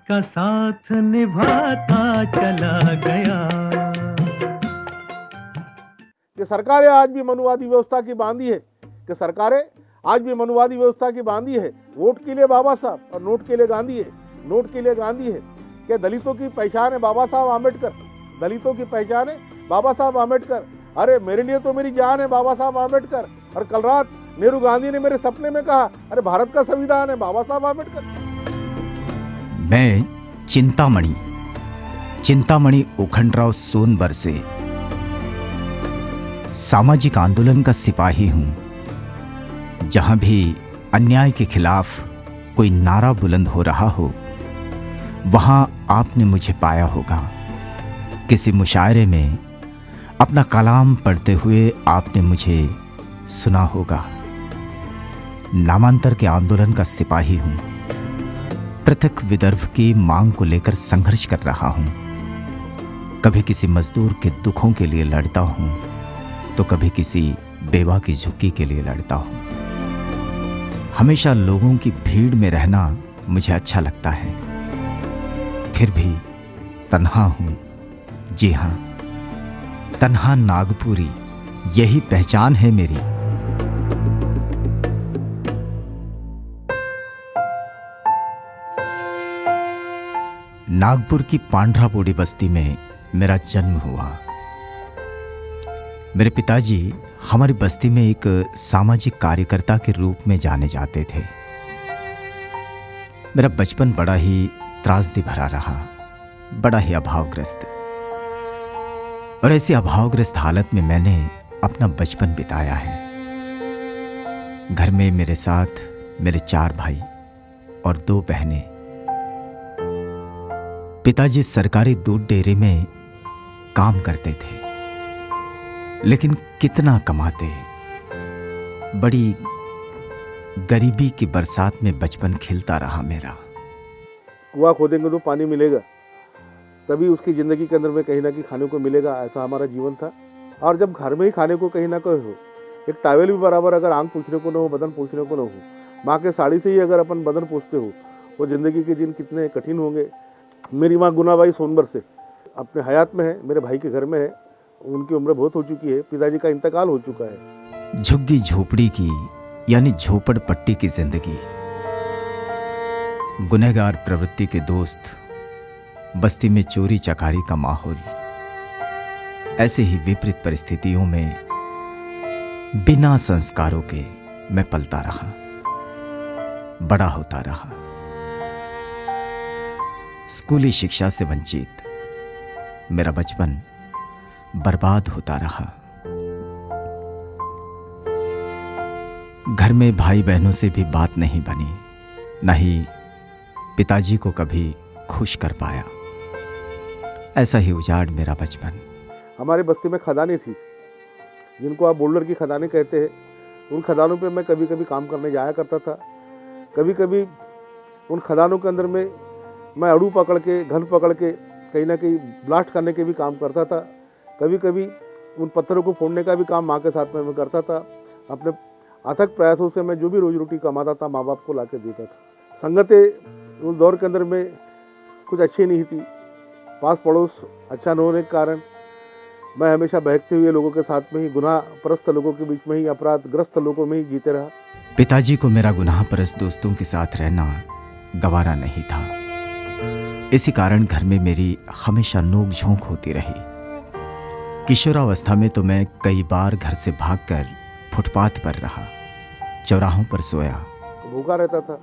का साथ निभाता चला गया। कि सरकारें आज भी मनुवादी व्यवस्था की बांधी है, कि सरकारें आज भी मनुवादी व्यवस्था की बांधी है। वोट के लिए बाबा साहब और नोट के लिए गांधी है, नोट के लिए गांधी है। कि दलितों की पहचान है बाबा साहब आम्बेडकर, दलितों की पहचान है बाबा साहब आम्बेडकर। अरे मेरे लिए तो मेरी जान है बाबा साहब आम्बेडकर। और कल रात नेहरू गांधी ने मेरे सपने में कहा, अरे भारत का संविधान है बाबा साहब आम्बेडकर। मैं चिंतामणि उखंडराव सोनबर से सामाजिक आंदोलन का सिपाही हूं। जहां भी अन्याय के खिलाफ कोई नारा बुलंद हो रहा हो, वहां आपने मुझे पाया होगा। किसी मुशायरे में अपना कलाम पढ़ते हुए आपने मुझे सुना होगा। नामांतर के आंदोलन का सिपाही हूं। पृथक विदर्भ की मांग को लेकर संघर्ष कर रहा हूं। कभी किसी मजदूर के दुखों के लिए लड़ता हूं, तो कभी किसी बेवा की झुग्गी के लिए लड़ता हूं। हमेशा लोगों की भीड़ में रहना मुझे अच्छा लगता है। फिर भी तन्हा हूं। जी हां, तन्हा नागपुरी, यही पहचान है मेरी। नागपुर की पांड्रापोड़ी बस्ती में मेरा जन्म हुआ। मेरे पिताजी हमारी बस्ती में एक सामाजिक कार्यकर्ता के रूप में जाने जाते थे। मेरा बचपन बड़ा ही त्रासदी भरा रहा, बड़ा ही अभावग्रस्त। और ऐसी अभावग्रस्त हालत में मैंने अपना बचपन बिताया है। घर में मेरे साथ मेरे 4 भाई और 2 बहनें। पिताजी सरकारी दूध डेयरी में काम करते थे, लेकिन कितना कमाते। बड़ी गरीबी की बरसात में बचपन खिलता रहा मेरा। कुआं खोदेंगे तो पानी मिलेगा, तभी उसकी ज़िंदगी के अंदर में कहीं ना कहीं खाने को मिलेगा, ऐसा हमारा जीवन था। और जब घर में ही खाने को कहीं ना कहीं हो, एक टॉवेल भी बराबर अगर आंख पूछने को न हो, बदन पूछने को न हो, माँ के साड़ी से ही अगर अपन बदन पूछते हो, वो ज़िंदगी के दिन कितने कठिन होंगे। मेरी माँ गुनाबाई सोनबर से अपने हयात में है, मेरे भाई के घर में है। उनकी उम्र बहुत हो चुकी है, पिताजी का इंतकाल हो चुका है। झुग्गी झोपड़ी की यानी झोपड़पट्टी की जिंदगी, गुनहगार प्रवृत्ति के दोस्त, बस्ती में चोरी चकारी का माहौल। ऐसे ही विपरीत परिस्थितियों में बिना संस्कारों के मैं पलता रहा, बड़ा होता रहा। स्कूली शिक्षा से वंचित मेरा बचपन बर्बाद होता रहा। घर में भाई बहनों से भी बात नहीं बनी, न ही पिताजी को कभी खुश कर पाया। ऐसा ही उजाड़ मेरा बचपन। हमारी बस्ती में खदानें थी, जिनको आप बोल्डर की खदानें कहते हैं। उन खदानों पे मैं कभी कभी काम करने जाया करता था। कभी कभी उन खदानों के अंदर में मैं अड़ू पकड़ के, घन पकड़ के कहीं ना कहीं ब्लास्ट करने के भी काम करता था। कभी कभी उन पत्थरों को फोड़ने का भी काम माँ के साथ में मैं करता था। अपने अथक प्रयासों से मैं जो भी रोजी रोटी कमाता था, माँ बाप को ला के देता था। संगतें उस दौर के अंदर में कुछ अच्छी नहीं थी। पास पड़ोस अच्छा न होने के कारण मैं हमेशा बहकते हुए लोगों के साथ में ही, गुनाह परस्त लोगों के बीच में ही, अपराधग्रस्त लोगों में ही जीते रहा। पिताजी को मेरा गुनाह परस्त दोस्तों के साथ रहना गवारा नहीं था। इसी कारण घर में मेरी हमेशा नोक झोंक होती रही। किशोरावस्था में तो मैं कई बार घर से भागकर फुटपाथ पर रहा, चौराहों पर सोया। भूखा रहता था,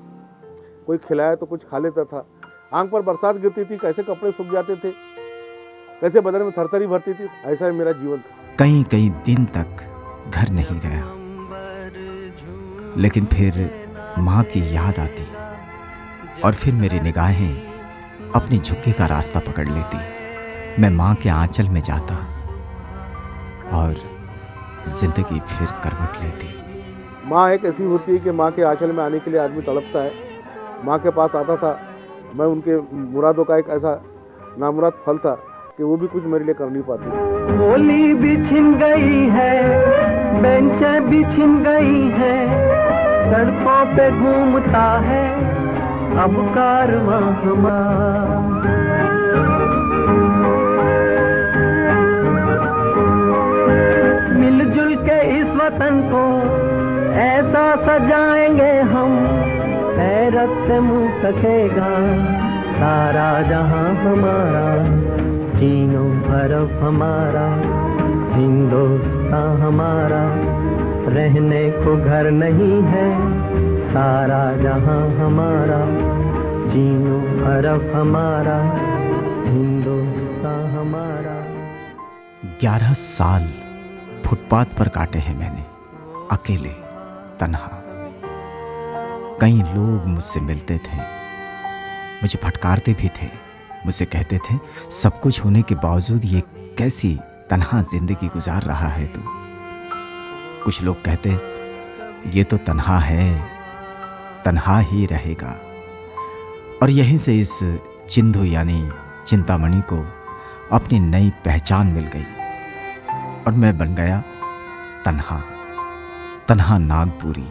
कोई खिलाया तो कुछ खा लेता था। आंख पर बरसात गिरती थी, कैसे कपड़े सूख जाते थे, कैसे बदन में थरथरी भरती थी। ऐसा ही मेरा जीवन था। कई कई दिन तक घर नहीं गया, लेकिन फिर माँ की याद आती और फिर मेरी निगाहें अपनी झुग्गी का रास्ता पकड़ लेती। मैं माँ के आंचल में जाता और जिंदगी फिर करवट लेती। माँ एक ऐसी होती है कि माँ के आंचल में आने के लिए आदमी तड़पता है। माँ के पास आता था मैं, उनके मुरादों का एक ऐसा नामुराद फल था कि वो भी कुछ मेरे लिए कर नहीं पाती। होली भी छिन गई है, बेंचें भी छिन गई है, सड़कों पे घूमता है अब कारवां हमारा। मिलजुल के इस वतन को ऐसा सजाएंगे हम, हैरत से मुंह तकेगा सारा जहां हमारा। तीनों अरब हमारा, हिंदुस्तान हमारा, रहने को घर नहीं है सारा जहां हमारा। तीनों अरब हमारा, हिंदुस्तान हमारा। 11 साल फुटपाथ पर काटे हैं मैंने, अकेले, तन्हा। कई लोग मुझसे मिलते थे, मुझे फटकारते भी थे, मुझसे कहते थे सब कुछ होने के बावजूद ये कैसी तन्हा जिंदगी गुजार रहा है तू। कुछ लोग कहते ये तो तन्हा है, तन्हा ही रहेगा। और यहीं से इस चिंधु यानी चिंतामणि को अपनी नई पहचान मिल गई और मैं बन गया तन्हा, तन्हा नागपुरी।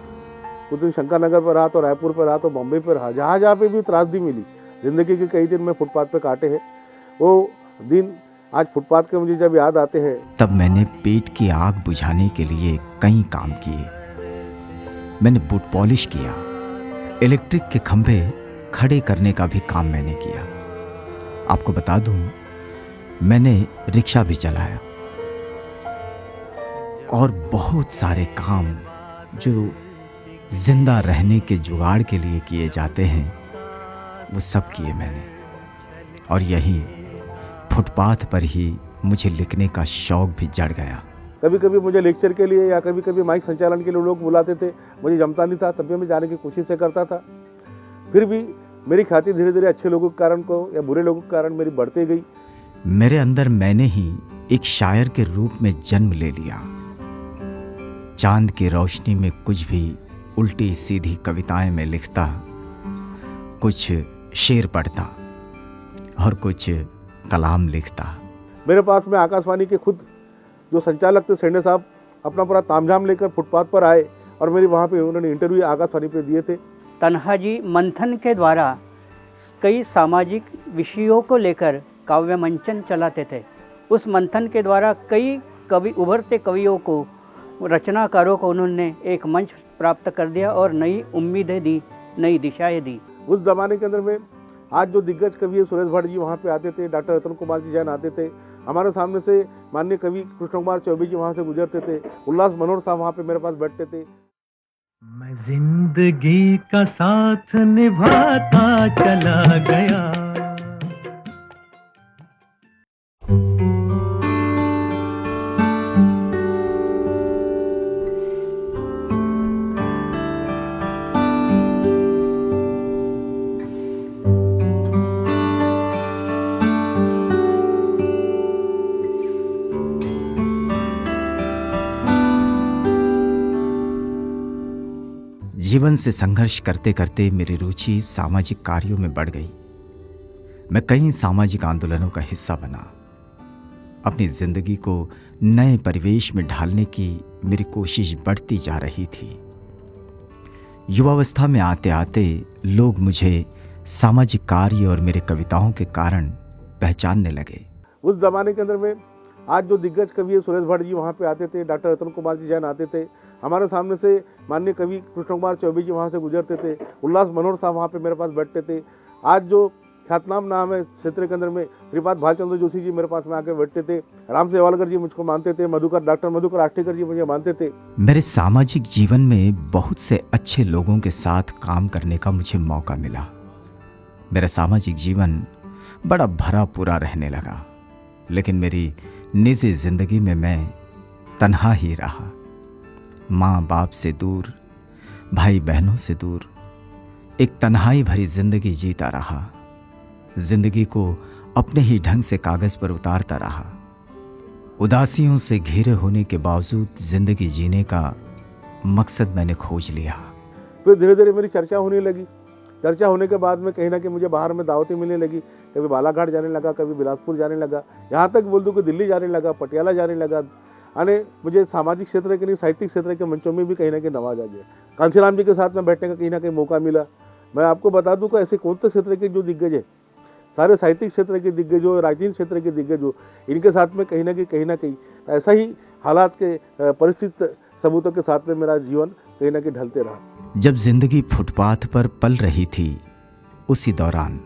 कुछ दिन शंकर नगर पर रहा, तो रायपुर पर रहा, तो बॉम्बे पर रहा। जहाँ जहाँ पे भी त्रासदी मिली, जिंदगी के कई दिन मैं फुटपाथ पे काटे हैं। वो दिन आज फुटपाथ के मुझे जब याद आते हैं। तब मैंने पेट की आग बुझाने के लिए कई काम किए। मैंने बूट पॉलिश किया, इलेक्ट्रिक के खंभे खड़े करने का भी काम मैंने किया। आपको बता दूं, मैंने रिक्शा भी चलाया और बहुत सारे काम जो जिंदा रहने के जुगाड़ के लिए किए जाते हैं वो सब किए मैंने। और यही फुटपाथ पर ही मुझे लिखने का शौक भी जड़ गया। कभी कभी मुझे लेक्चर के लिए या कभी कभी माइक संचालन के लिए लोग बुलाते थे, मुझे जमता नहीं था, तब भी मैं जाने की कोशिश से करता था। फिर भी मेरी ख्याति धीरे धीरे अच्छे लोगों के कारण को या बुरे लोगों के कारण मेरी बढ़ती गई। मेरे अंदर मैंने ही एक शायर के रूप में जन्म ले लिया। चांद की रोशनी में कुछ भी उल्टी सीधी कविताएं में लिखता, कुछ शेर पढ़ता और कुछ कलाम लिखता। मेरे पास में आकाशवाणी के खुद जो संचालक थे सेंडे साहब अपना पूरा तामझाम लेकर फुटपाथ पर आए और मेरी वहाँ पे उन्होंने इंटरव्यू आकाशवाणी पे दिए थे। तन्हा जी मंथन के द्वारा कई सामाजिक विषयों को लेकर काव्य मंचन चलाते थे। उस मंथन के द्वारा कई कवि उभरते कवियों को, रचनाकारों को उन्होंने एक मंच प्राप्त कर दिया और नई उम्मीदें दी, नई दिशाएं दी। उस जमाने के अंदर में आज जो दिग्गज कवि है सुरेश भट्ट जी वहाँ पे आते थे, डॉक्टर रतन कुमार जी जैन आते थे, हमारे सामने से माननीय कवि कृष्ण कुमार चौबे जी वहाँ से गुजरते थे, उल्लास मनोहर साहब वहाँ पे मेरे पास बैठते थे। मैं जिंदगी का साथ निभाता चला गया। जीवन से संघर्ष करते करते मेरी रुचि सामाजिक कार्यों में बढ़ गई। मैं कई सामाजिक आंदोलनों का हिस्सा बना। अपनी जिंदगी को नए परिवेश में ढालने की मेरी कोशिश बढ़ती जा रही थी। युवावस्था में आते आते लोग मुझे सामाजिक कार्य और मेरे कविताओं के कारण पहचानने लगे। उस जमाने के अंदर में आज जो दिग्गज कवि है सुरेश भट्ट जी वहाँ पे आते थे, डॉक्टर रतन कुमार जी जैन आते थे, हमारे सामने से माननीय कवि कृष्ण कुमार चौबे जी वहाँ से गुजरते थे, उल्लास मनोहर साहब वहाँ पे मेरे पास बैठते थे। आज जो ख्यातनाम नाम है क्षेत्र के अंदर में श्रीपाद भालचंद्र जोशी जी मेरे पास में आके बैठते थे, राम सेवालकर जी मुझको मानते थे, डॉक्टर मधुकर आष्टेकर जी मुझे मानते थे। मेरे सामाजिक जीवन में बहुत से अच्छे लोगों के साथ काम करने का मुझे मौका मिला। मेरा सामाजिक जीवन बड़ा भरा पूरा रहने लगा, लेकिन मेरी निजी जिंदगी में मैं तन्हा ही रहा। माँ बाप से दूर, भाई बहनों से दूर, एक तन्हाई भरी जिंदगी जीता रहा। जिंदगी को अपने ही ढंग से कागज पर उतारता रहा। उदासियों से घिरे होने के बावजूद जिंदगी जीने का मकसद मैंने खोज लिया। फिर धीरे धीरे मेरी चर्चा होने लगी। चर्चा होने के बाद में कहीं ना कहीं मुझे बाहर में दावतें मिलने लगी। कभी बालाघाट जाने लगा, कभी बिलासपुर जाने लगा, यहाँ तक बोल दूँ कि दिल्ली जाने लगा, पटियाला जाने लगा। यानी मुझे सामाजिक क्षेत्र के नहीं साहित्यिक क्षेत्र के मंचों में भी कहीं ना कहीं नवाजा गया। कांशीराम जी के साथ में बैठने का कहीं ना कहीं मौका मिला। मैं आपको बता दूं कि ऐसे कौन से क्षेत्र के जो दिग्गज है, सारे साहित्यिक क्षेत्र के दिग्गज हो, राजनीतिक क्षेत्र के दिग्गज हो, इनके साथ में कहीं ना कहीं ऐसा ही हालात के परिस्थिति सबूतों के साथ में मेरा जीवन कहीं ना कहीं ढलते रहा। जब जिंदगी फुटपाथ पर पल रही थी, उसी दौरान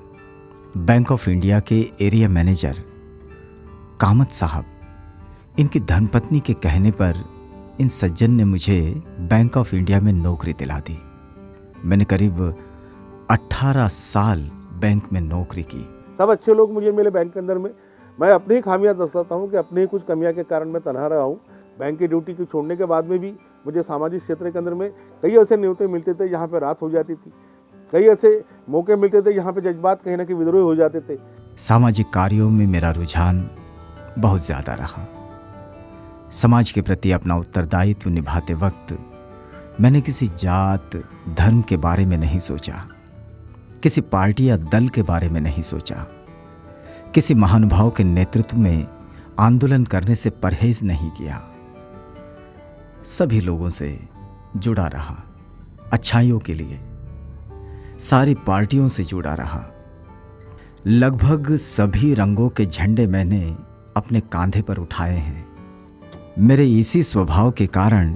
बैंक ऑफ इंडिया के एरिया मैनेजर कामत साहब, इनकी धर्मपत्नी के कहने पर इन सज्जन ने मुझे बैंक ऑफ इंडिया में नौकरी दिला दी। मैंने करीब 18 साल बैंक में नौकरी की। सब अच्छे लोग मुझे मिले बैंक के अंदर में। मैं अपनी ही खामियां दर्शाता हूँ कि अपनी ही कुछ कमियां के कारण मैं तनहा रहा हूँ। बैंक की ड्यूटी को छोड़ने के बाद में भी मुझे सामाजिक क्षेत्र के अंदर में कई ऐसे न्योते मिलते थे जहाँ पे रात हो जाती थी, कई ऐसे मौके मिलते थे जहाँ पे जज्बात कहीं ना कहीं विद्रोह हो जाते थे। सामाजिक कार्यों में मेरा रुझान बहुत ज़्यादा रहा। समाज के प्रति अपना उत्तरदायित्व निभाते वक्त मैंने किसी जात धर्म के बारे में नहीं सोचा, किसी पार्टी या दल के बारे में नहीं सोचा, किसी महानुभाव के नेतृत्व में आंदोलन करने से परहेज नहीं किया। सभी लोगों से जुड़ा रहा, अच्छाइयों के लिए सारी पार्टियों से जुड़ा रहा। लगभग सभी रंगों के झंडे मैंने अपने कांधे पर उठाए हैं। मेरे इसी स्वभाव के कारण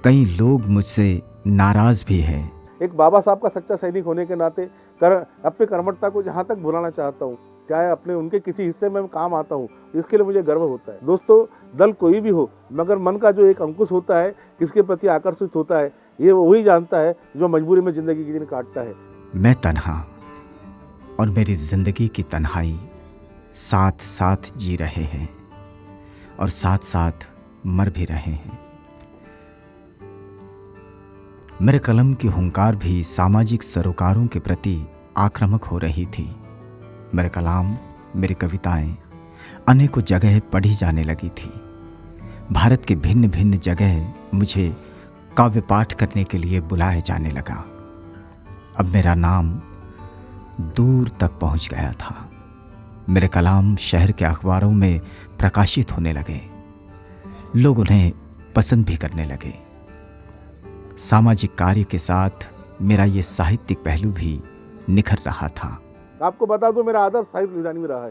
कई लोग मुझसे नाराज भी हैं। एक बाबा साहब का सच्चा सैनिक होने के नाते अपनी कर्मठता को जहाँ तक भुलाना चाहता हूँ, चाहे अपने उनके किसी हिस्से में काम आता हूँ, इसके लिए मुझे गर्व होता है। दोस्तों, दल कोई भी हो, मगर मन का जो एक अंकुश होता है, किसके प्रति आकर्षित होता है, ये वही जानता है जो मजबूरी में जिंदगी के दिन काटता है। मैं तन्हा और मेरी जिंदगी की तन्हाई साथ साथ जी रहे हैं और साथ साथ मर भी रहे हैं। मेरे कलम की हुंकार भी सामाजिक सरोकारों के प्रति आक्रामक हो रही थी। मेरे कलाम, मेरी कविताएं अनेकों जगह पढ़ी जाने लगी थी। भारत के भिन्न भिन्न जगह मुझे काव्य पाठ करने के लिए बुलाया जाने लगा। अब मेरा नाम दूर तक पहुंच गया था। मेरे कलाम शहर के अखबारों में प्रकाशित होने लगे। लोग उन्हें पसंद भी करने लगे। सामाजिक कार्य के साथ मेरा ये साहित्यिक पहलू भी निखर रहा था। आपको बता दूं, मेरा आदर्श साहिल लुधियानवी में रहा है।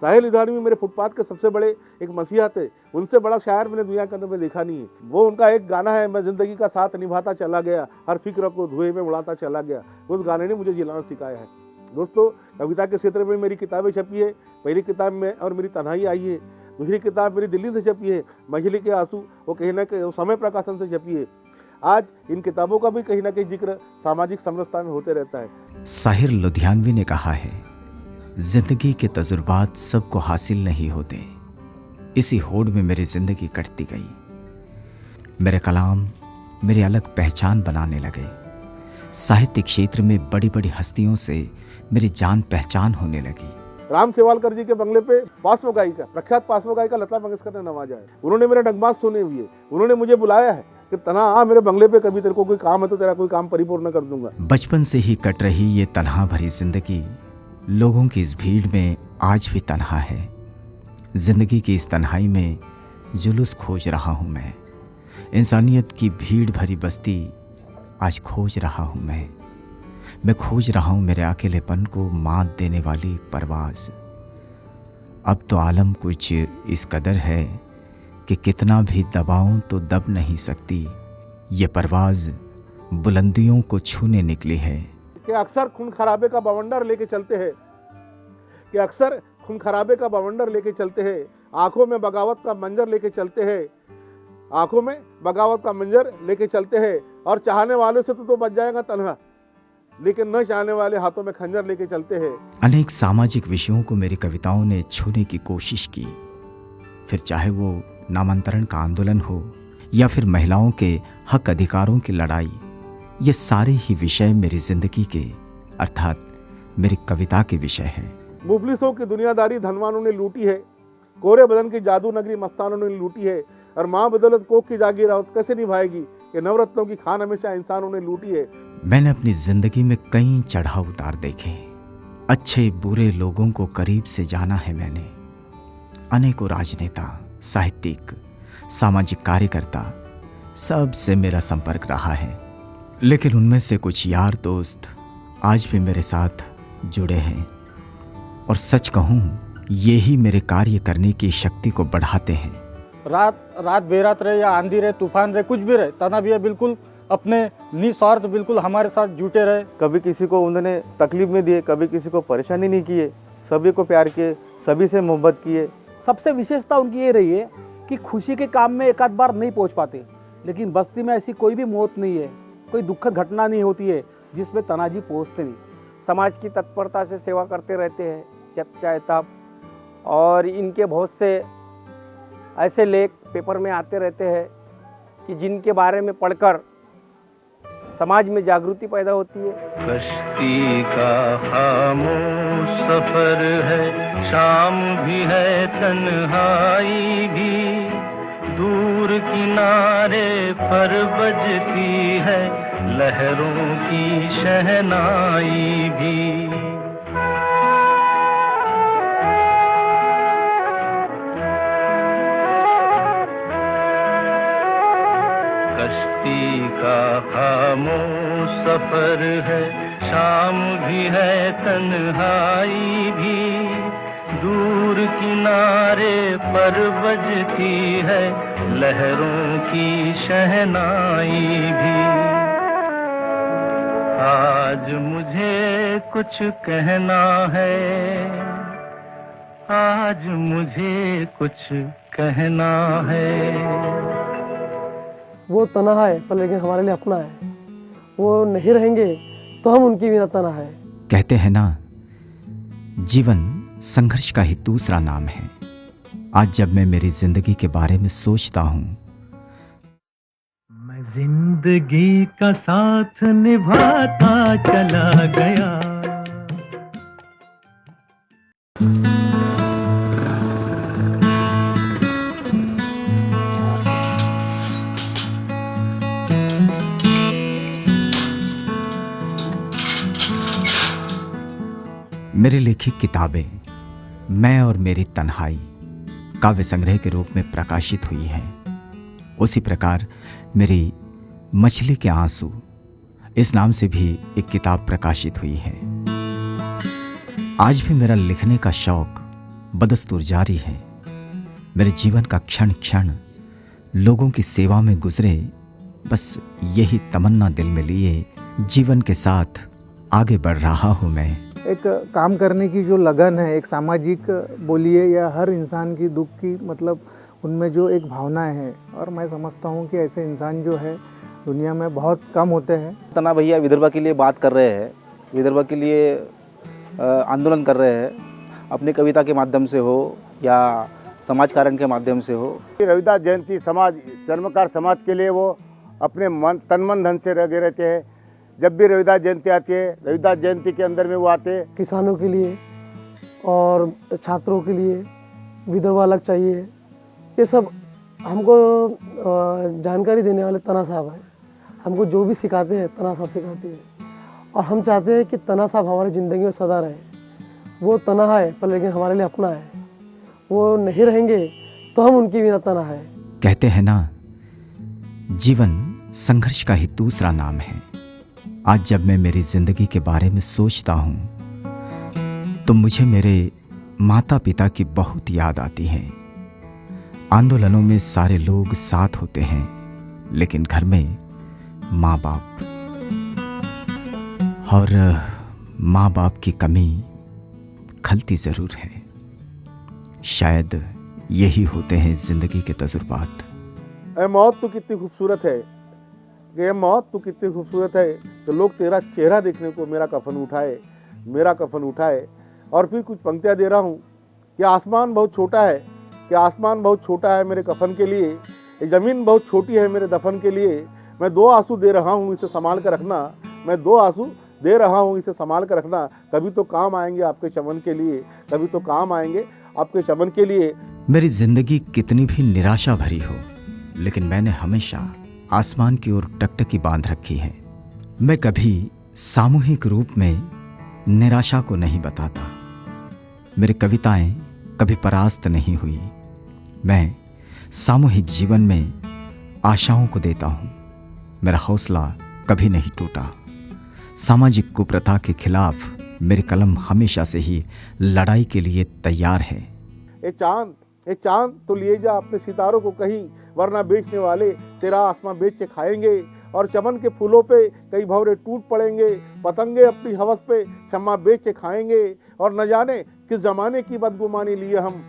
साहिल लुधियानवी मेरे फुटपाथ के सबसे बड़े एक मसीहा थे। उनसे बड़ा शायर मैंने दुनिया के अंदर में देखा नहीं है। वो उनका एक गाना है, मैं जिंदगी का साथ निभाता चला गया, हर फिक्र को धुएं में उड़ाता चला गया। उस गाने ने मुझे जिलाना सिखाया है। दोस्तों, कविता के क्षेत्र में मेरी किताबें छपी है। पहली किताब में और मेरी तन्हाई आई है। दूसरी किताब मेरी दिल्ली से छपी है, मछली के आंसू, वो कहीं ना कहीं समय प्रकाशन से छपी है। आज इन किताबों का भी कहीं ना कहीं जिक्र सामाजिक समरसता में होते रहता है। साहिर लुधियानवी ने कहा है, जिंदगी के तजुर्बात सबको हासिल नहीं होते। इसी होड़ में मेरी जिंदगी कटती गई। मेरे कलाम मेरी अलग पहचान बनाने लगे। साहित्य क्षेत्र में बड़ी बड़ी हस्तियों से मेरी जान पहचान होने लगी। राम सेवालकर जी के बंगले पे पार्श्व गायिका, प्रख्यात पार्श्व गायिका लता मंगेशकर ने नवाजा है। उन्होंने मेरे नगमात सुने हुए, उन्होंने मुझे बुलाया है कि तन्हा आ मेरे बंगले पे, कभी तेरे को कोई काम है तो तेरा कोई काम परिपूर्ण कर दूंगा। बचपन से ही कट रही ये तन्हा भरी जिंदगी लोगों की इस भीड़ में आज भी तन्हा है। जिंदगी की इस तन्हाई में जुलूस खोज रहा हूं मैं। इंसानियत की भीड़ भरी बस्ती आज खोज रहा हूं मैं खोज रहा हूं मेरे अकेलेपन को मात देने वाली परवाज। अब तो आलम कुछ इस कदर है कि कितना भी दबाऊं तो दब नहीं सकती। ये परवाज बुलंदियों को छूने निकली है। कि अक्सर खून खराबे का बवंडर लेके चलते हैं, कि अक्सर खून खराबे का बवंडर लेके चलते हैं, आंखों में बगावत का मंजर लेके चलते हैं, आंखों में बगावत का मंजर लेके चलते हैं। और चाहने वाले से तो बच जाएगा तन्हा, लेकिन न चाहने वाले हाथों में खंजर लेके चलते हैं। अनेक सामाजिक विषयों को मेरी कविताओं ने छूने की कोशिश की। फिर चाहे वो नामांतरण का आंदोलन हो या फिर महिलाओं के हक अधिकारों की लड़ाई, ये सारे ही विषय मेरी जिंदगी के अर्थात मेरी कविता के विषय हैं। मुफलिसों की दुनियादारी धनवानों ने लूटी है, कोरे बदन की जादू नगरी मस्तानों ने लूटी है। और माँ बदौलत कोख की जागीर कैसे निभाएगी कि नवरत्नों की खान हमेशा इंसानों ने लूटी है। मैंने अपनी जिंदगी में कई चढ़ाव उतार देखे। अच्छे बुरे लोगों को करीब से जाना है मैंने। अनेकों राजनेता, साहित्यिक, सामाजिक कार्यकर्ता, सब से मेरा संपर्क रहा है। लेकिन उनमें से कुछ यार दोस्त आज भी मेरे साथ जुड़े हैं, और सच कहूं यही मेरे कार्य करने की शक्ति को बढ़ाते हैं। रात बेरात रहे या आंधी रहे, तूफान रहे, कुछ भी रहे, तना भैया बिल्कुल अपने निस्वार्थ बिल्कुल हमारे साथ जुटे रहे। कभी किसी को उन्होंने तकलीफ नहीं दिए, कभी किसी को परेशानी नहीं किए, सभी को प्यार किए, सभी से मोहब्बत किए। सबसे विशेषता उनकी ये रही है कि खुशी के काम में एक आध बार नहीं पहुंच पाते, लेकिन बस्ती में ऐसी कोई भी मौत नहीं है, कोई दुखद घटना नहीं होती है जिसमें तनाजी पहुंचते नहीं। समाज की तत्परता से सेवा करते रहते हैं जब चाहे तब, और इनके बहुत से ऐसे लेख पेपर में आते रहते हैं कि जिनके बारे में पढ़कर समाज में जागृति पैदा होती है। कश्ती का खामोश सफर है, शाम भी है तन्हाई भी, दूर किनारे पर बजती है लहरों की शहनाई भी। कश्ती का खामोश सफर है, शाम भी है तन्हाई भी, दूर किनारे पर बजती है लहरों की शहनाई भी। आज मुझे कुछ कहना है, आज मुझे कुछ कहना है। वो तनहा है पर लेकिन हमारे लिए अपना है, वो नहीं रहेंगे तो हम उनकी बिना तनहा है। कहते हैं ना, जीवन संघर्ष का ही दूसरा नाम है। आज जब मैं मेरी जिंदगी के बारे में सोचता हूं, मैं जिंदगी का साथ निभाता चला गया। मेरी लिखी किताबें मैं और मेरी तन्हाई काव्य संग्रह के रूप में प्रकाशित हुई है। उसी प्रकार मेरी मछली के आंसू इस नाम से भी एक किताब प्रकाशित हुई है। आज भी मेरा लिखने का शौक बदस्तूर जारी है। मेरे जीवन का क्षण क्षण लोगों की सेवा में गुजरे, बस यही तमन्ना दिल में लिए जीवन के साथ आगे बढ़ रहा हूं मैं। एक काम करने की जो लगन है, एक सामाजिक बोलिए या हर इंसान की दुख की मतलब उनमें जो एक भावनाएं हैं, और मैं समझता हूं कि ऐसे इंसान जो है दुनिया में बहुत कम होते हैं। तना भैया विदर्भ के लिए बात कर रहे हैं, विदर्भ के लिए आंदोलन कर रहे हैं, अपनी कविता के माध्यम से हो या समाज कारण के माध्यम से हो। रविदास जयंती समाज जन्मकार समाज के लिए वो अपने मन तन मन धन से लगे रहते हैं। जब भी रविदास जयंती आती है, रविदास जयंती के अंदर में वो आते हैं। किसानों के लिए और छात्रों के लिए विधवा अलग चाहिए, ये सब हमको जानकारी देने वाले तना साहब हैं। हमको जो भी सिखाते हैं तना साहब सिखाते हैं, और हम चाहते हैं कि तना साहब हमारी ज़िंदगी में सदा रहे। वो तनहा है पर लेकिन हमारे लिए अपना है, वो नहीं रहेंगे तो हम उनकी बिना तनहा है। कहते हैं ना, जीवन संघर्ष का ही दूसरा नाम है। आज जब मैं मेरी जिंदगी के बारे में सोचता हूं तो मुझे मेरे माता पिता की बहुत याद आती है। आंदोलनों में सारे लोग साथ होते हैं, लेकिन घर में माँ बाप और माँ बाप की कमी खलती जरूर है। शायद यही होते हैं जिंदगी के तजुर्बात। ए मौत तो कितनी खूबसूरत है, ये मौत तो कितनी खूबसूरत है कि लोग तेरा चेहरा देखने को मेरा कफन उठाए। और फिर कुछ पंक्तियाँ दे रहा हूँ कि आसमान बहुत छोटा है, कि आसमान बहुत छोटा है मेरे कफन के लिए, ये ज़मीन बहुत छोटी है मेरे दफन के लिए। मैं 2 आंसू दे रहा हूँ, इसे संभाल कर रखना। मैं 2 आंसू दे रहा हूँ, इसे संभाल कर रखना। कभी तो काम आएंगे आपके चमन के लिए, कभी तो काम आएंगे आपके चमन के लिए। मेरी जिंदगी कितनी भी निराशा भरी हो, लेकिन मैंने हमेशा आसमान की ओर टकटकी बांध रखी है। मैं कभी सामूहिक रूप में निराशा को नहीं बताता। मेरी कविताएं कभी परास्त नहीं हुई। मैं सामूहिक जीवन में आशाओं को देता हूं। मेरा हौसला कभी नहीं टूटा। सामाजिक कुप्रथा के खिलाफ मेरी कलम हमेशा से ही लड़ाई के लिए तैयार है। ए चांद तो लिए जा अपने सितारों को कहीं, वरना बेचने वाले तेरा आसमां बेच के खाएंगे। और चमन के फूलों पे कई भंवरे टूट पड़ेंगे, पतंगे अपनी हवस पे क्षमा बेच के खाएंगे। और न जाने किस जमाने की बदगुमानी लिए हम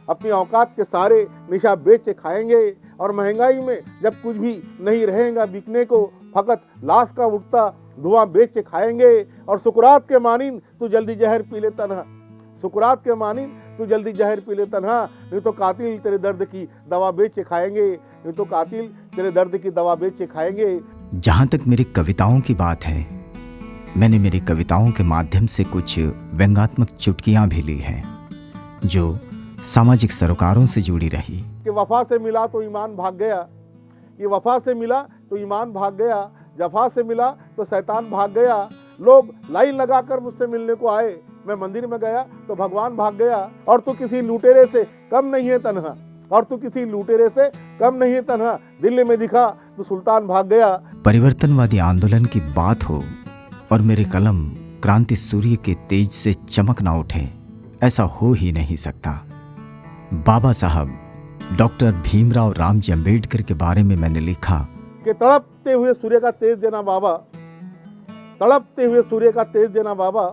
अपनी औकात के सारे निशा बेच के खाएंगे। और महंगाई में जब कुछ भी नहीं रहेगा बिकने को, फकत लाश का उठता धुआं बेच के खाएंगे। और सुकरात के मानिंद तू जल्दी जहर पी ले तन्हा, सुकरात के मानिंद तू जल्दी जहर पी ले तन्हा, नहीं तो कातिल तेरे दर्द की दवा बेच के खाएंगे, नहीं तो कातिल तेरे दर्द की दवा बेच के खाएंगे। जहाँ तक मेरी कविताओं की बात है, मैंने मेरी कविताओं के माध्यम से कुछ व्यंग्यात्मक चुटकियाँ भी ली हैं जो सामाजिक सरोकारों से जुड़ी रही। कि वफा से मिला तो ईमान भाग गया, ये वफा से मिला तो ईमान भाग गया, जफा से मिला तो शैतान भाग गया। लोग लाइन लगाकर मुझसे मिलने को आए, मैं मंदिर में गया तो भगवान भाग गया। और तू किसी लुटेरे से कम नहीं है तन्हा, और तू किसी लुटेरे से कम नहीं है तन्हा, दिल्ली में दिखा तो सुल्तान भाग गया। परिवर्तनवादी आंदोलन की बात हो और मेरी कलम क्रांति सूर्य के तेज से चमक ना उठे, ऐसा हो ही नहीं सकता। बाबा साहब डॉक्टर भीमराव रामजी अंबेडकर के बारे में मैंने लिखा कि तड़पते हुए सूर्य का तेज देना बाबा, तड़पते हुए सूर्य का तेज देना बाबा,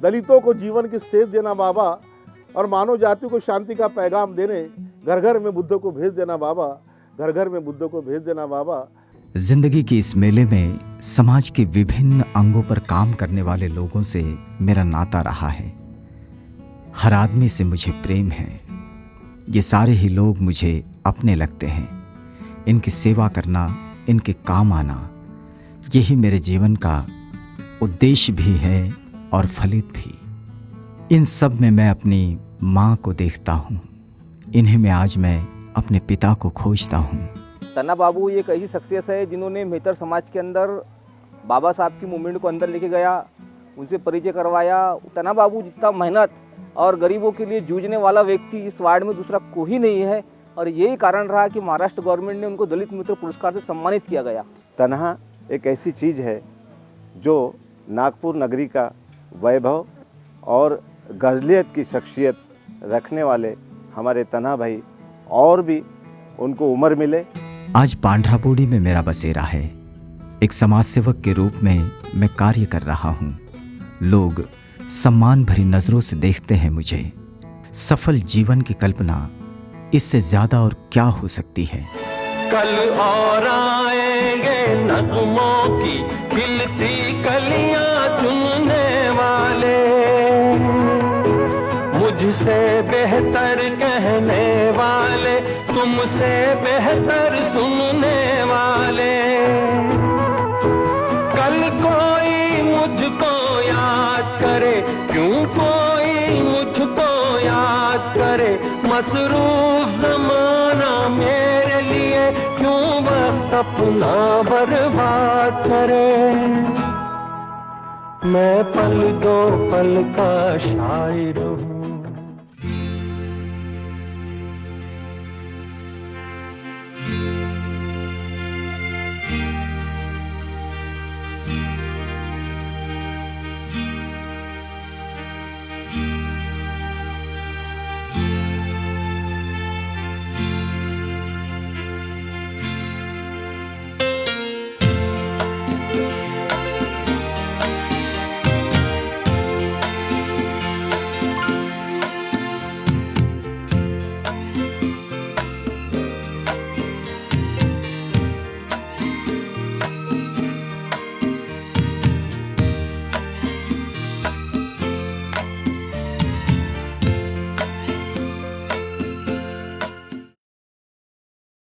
दलितों को जीवन की सेध देना बाबा, और मानव जाति को शांति का पैगाम देने घर घर में बुद्ध को भेज देना बाबा, घर घर में बुद्ध को भेज देना बाबा। जिंदगी के इस मेले में समाज के विभिन्न अंगों पर काम करने वाले लोगों से मेरा नाता रहा है। हर आदमी से मुझे प्रेम है। ये सारे ही लोग मुझे अपने लगते हैं। इनकी सेवा करना, इनके काम आना, यही मेरे जीवन का उद्देश्य भी है और फलित भी। इन सब में मैं अपनी माँ को देखता हूँ, इन्हीं में आज मैं अपने पिता को खोजता हूँ। तना बाबू एक ऐसी शख्सियत है जिन्होंने मेहतर समाज के अंदर बाबा साहब की मूवमेंट को अंदर लेके गया, उनसे परिचय करवाया। तना बाबू जितना मेहनत और गरीबों के लिए जूझने वाला व्यक्ति इस वार्ड में दूसरा कोई नहीं है, और यही कारण रहा कि महाराष्ट्र गवर्नमेंट ने उनको दलित मित्र पुरस्कार से सम्मानित किया गया। तन्हा एक ऐसी चीज़ है जो नागपुर नगरी का वैभव और गजलियत की शख्सियत रखने वाले हमारे तन्हा भाई, और भी उनको उम्र मिले। आज पांड्रापोड़ी में मेरा बसेरा है। एक समाज सेवक के रूप में मैं कार्य कर रहा हूँ। लोग सम्मान भरी नजरों से देखते हैं मुझे। सफल जीवन की कल्पना इससे ज्यादा और क्या हो सकती है। कल और आएंगे नगमों की खिलती कलियां चुनने वाले, मुझसे बेहतर कहने वाले, तुमसे बेहतर सुनने वाले। कल कोई मुझको याद करे, क्यों कोई मुझको याद करे, मसरूफ जमाना मेरे लिए क्यों वक्त अपना बर्बाद करे। मैं पल दो पल का शायर हूँ।